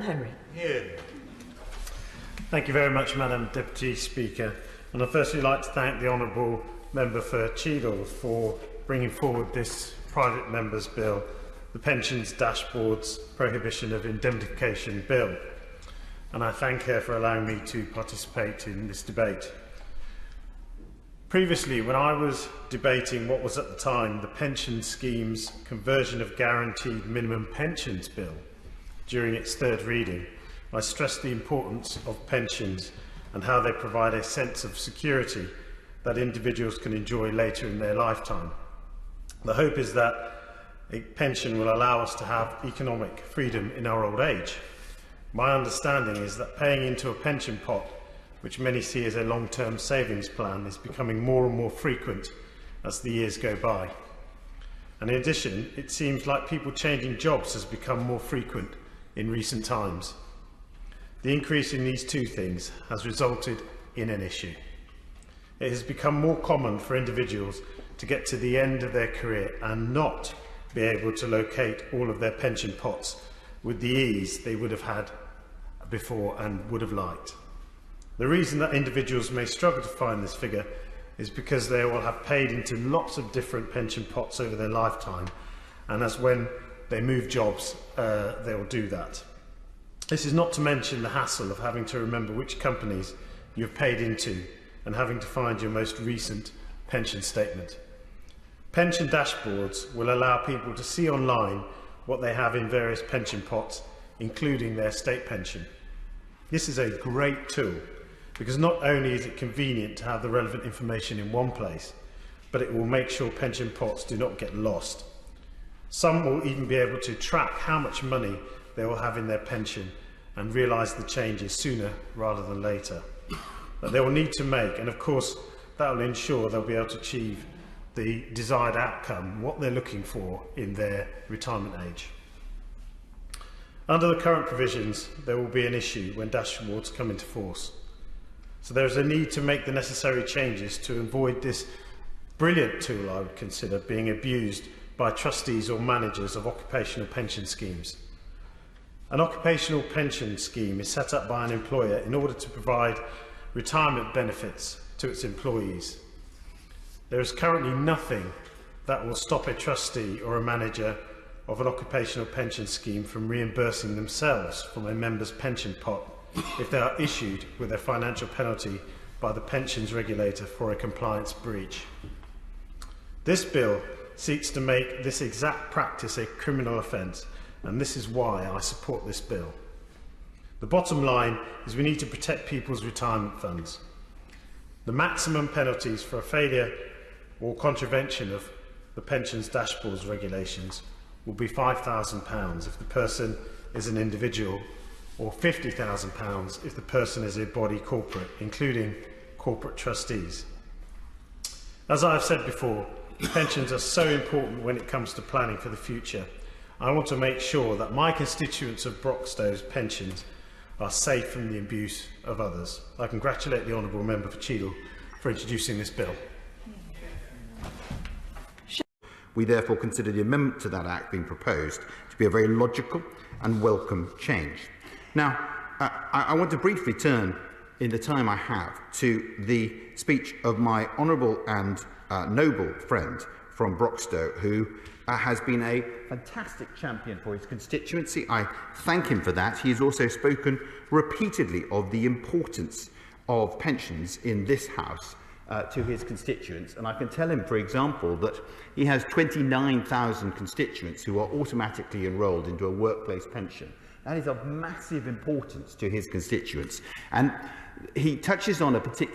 Henry. Yeah. Thank you very much, Madam Deputy Speaker. And I'd firstly like to thank the Honourable Member for Cheadle for bringing forward this private member's bill, the Pensions Dashboard's Prohibition of Indemnification Bill. And I thank her for allowing me to participate in this debate. Previously, when I was debating what was at the time the Pension Scheme's Conversion of Guaranteed Minimum Pensions Bill during its third reading, I stressed the importance of pensions and how they provide a sense of security that individuals can enjoy later in their lifetime. The hope is that a pension will allow us to have economic freedom in our old age. My understanding is that paying into a pension pot, which many see as a long-term savings plan, is becoming more and more frequent as the years go by. And in addition, it seems like people changing jobs has become more frequent in recent times. The increase in these two things has resulted in an issue. It has become more common for individuals to get to the end of their career and not be able to locate all of their pension pots with the ease they would have had before and would have liked. The reason that individuals may struggle to find this figure is because they will have paid into lots of different pension pots over their lifetime, and as when they move jobs, they will do that. This is not to mention the hassle of having to remember which companies you have paid into and having to find your most recent pension statement. Pension dashboards will allow people to see online what they have in various pension pots, including their state pension. This is a great tool because not only is it convenient to have the relevant information in one place, but it will make sure pension pots do not get lost. Some will even be able to track how much money they will have in their pension and realise the changes sooner rather than later that they will need to make, and of course that will ensure they'll be able to achieve the desired outcome, what they're looking for in their retirement age. Under the current provisions, there will be an issue when dashboards come into force. So there is a need to make the necessary changes to avoid this brilliant tool, I would consider, being abused by trustees or managers of occupational pension schemes. An occupational pension scheme is set up by an employer in order to provide retirement benefits to its employees. There is currently nothing that will stop a trustee or a manager of an occupational pension scheme from reimbursing themselves from a member's pension pot if they are issued with a financial penalty by the pensions regulator for a compliance breach. This bill seeks to make this exact practice a criminal offence, and this is why I support this bill. The bottom line is we need to protect people's retirement funds. The maximum penalties for a failure or contravention of the Pensions Dashboard's regulations will be £5,000 if the person is an individual, or £50,000 if the person is a body corporate, including corporate trustees. As I have said before, pensions are so important when it comes to planning for the future. I want to make sure that my constituents of Broxtow's pensions are safe from the abuse of others. I congratulate the Honourable Member for Cheadle for introducing this bill. We therefore consider the amendment to that Act being proposed to be a very logical and welcome change. Now, I want to briefly turn, in the time I have, to the speech of my honourable and noble friend from Broxtow, who has been a fantastic champion for his constituency. I thank him for that. He has also spoken repeatedly of the importance of pensions in this House to his constituents, and I can tell him, for example, that he has 29,000 constituents who are automatically enrolled into a workplace pension. That is of massive importance to his constituents, and he touches on a particular